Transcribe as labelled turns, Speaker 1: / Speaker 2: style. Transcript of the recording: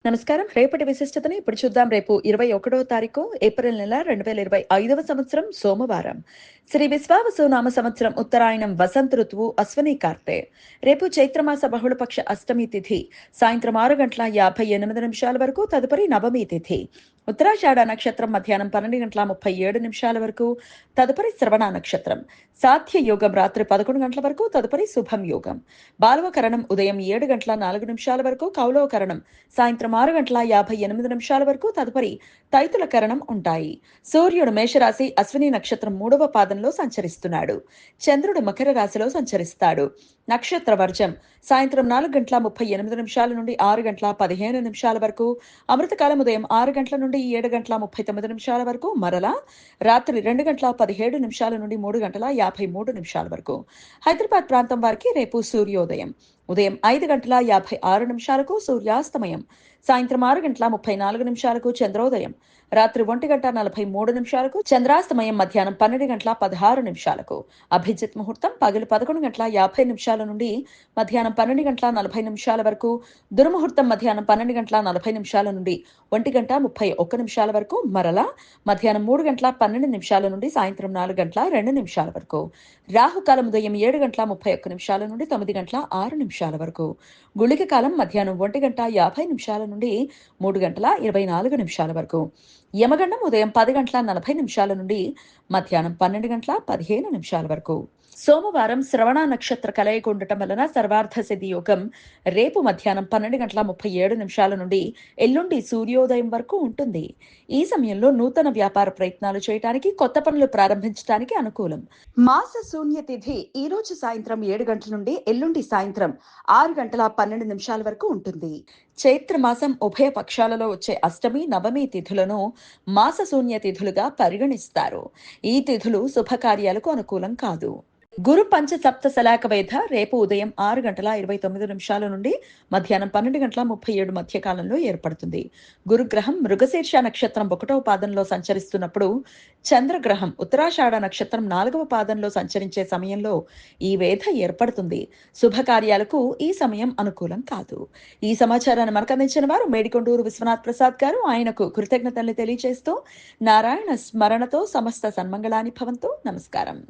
Speaker 1: నమస్కారం. రేపటి విశిష్టతని ఇప్పుడు చూద్దాం. రేపు 21వ తారీఖు ఏప్రిల్ నెల 2025వ సంవత్సరం సోమవారం. శ్రీ విశ్వావసు నామ సంవత్సరం ఉత్తరాయణం వసంత ఋతువు అశ్వని కార్తె. రేపు చైత్రమాస బహుళపక్ష అష్టమి తిథి సాయంత్రం 6:58 వరకు, తదుపరి నవమి తిథి. ఉత్తరాషాఢ నక్షత్రం మధ్యాహ్నం 12:37 వరకు, తదుపరి శ్రవణ నక్షత్రం. సాధ్య యోగం రాత్రి 11 గంటల వరకు, తదుపరి శుభం యోగం. బాలవకరణం ఉదయం 7:04 వరకు, కౌలవకరణం సాయంత్రం 6:58 వరకు, తదుపరి తైతుల కరణం ఉంటాయి. సూర్యుడు మేషరాశి అశ్విని నక్షత్రం 3వ పాదంలో సంచరిస్తున్నాడు. చంద్రుడు మకర రాశిలో సంచరిస్తాడు. నక్షత్ర వర్జం సాయంత్రం 4:38 నుండి 6:15 వరకు, అమృతకాలం ఉదయం 6 గంటల నుండి 7:39 వరకు, మరలా రాత్రి 2:17 నుండి 3:53 వరకు. హైదరాబాద్ ప్రాంతం వారికి రేపు సూర్యోదయం ఉదయం 5:56 సూర్యాస్తమయం, సాయంత్రం 6:34 చంద్రోదయం, రాత్రి 1:43 చంద్రాస్తమయం, మధ్యాహ్నం 12:16 అభిజిత్ ముహూర్తం పగలు 11:50 నుండి మధ్యాహ్నం 12:40 వరకు, దుర్ముహూర్తం మధ్యాహ్నం 12:40 నుండి 1:31 వరకు, మరలా మధ్యాహ్నం 3:12 నుండి సాయంత్రం 4:02 వరకు. రాహుకాలం ఉదయం 7:31 నుండి 9:06 వరకు. గుళిక కాలం మధ్యాహ్నం 1:50 నుండి 3:24 వరకు. యమగండం ఉదయం 10:40 నుండి మధ్యాహ్నం 12:15 వరకు. సోమవారం శ్రవణ నక్షత్ర కలయిక ఉండటం వలన సర్వార్థ సిద్ధి యోగం రేపు మధ్యాహ్నం 12:37 నుండి ఎల్లుండి సూర్యోదయం వరకు ఉంటుంది. ఈ సమయంలో నూతన వ్యాపార ప్రయత్నాలు చేయడానికి, కొత్త పనులు ప్రారంభించడానికి అనుకూలం. మాస శూన్య తిథి ఈ రోజు సాయంత్రం 7 గంటల నుండి ఎల్లుండి సాయంత్రం 6:12 వరకు ఉంటుంది. చైత్ర మాసం ఉభయ పక్షాలలో వచ్చే అష్టమి, నవమి తిథులను మాస శూన్య తిథులుగా పరిగణిస్తారు. ఈ తిథులు శుభకార్యాలకు అనుకూలం కాదు. గురు పంచ సప్త శలాక వేధ రేపు ఉదయం 6:29 నుండి మధ్యాహ్నం 12:37 మధ్య కాలంలో ఏర్పడుతుంది. గురుగ్రహం మృగశీర్ష నక్షత్రం 1వ పాదంలో సంచరిస్తున్నప్పుడు, చంద్రగ్రహం ఉత్తరాషాఢ నక్షత్రం 4వ పాదంలో సంచరించే సమయంలో ఈ వేధ ఏర్పడుతుంది. శుభకార్యాలకు ఈ సమయం అనుకూలం కాదు. ఈ సమాచారాన్ని మనకు అందించిన వారు మేడికొండూరు విశ్వనాథ్ ప్రసాద్ గారు. ఆయనకు కృతజ్ఞతలు తెలియజేస్తూ నారాయణ స్మరణతో సమస్త సన్మంగళాని భవంతు. నమస్కారం.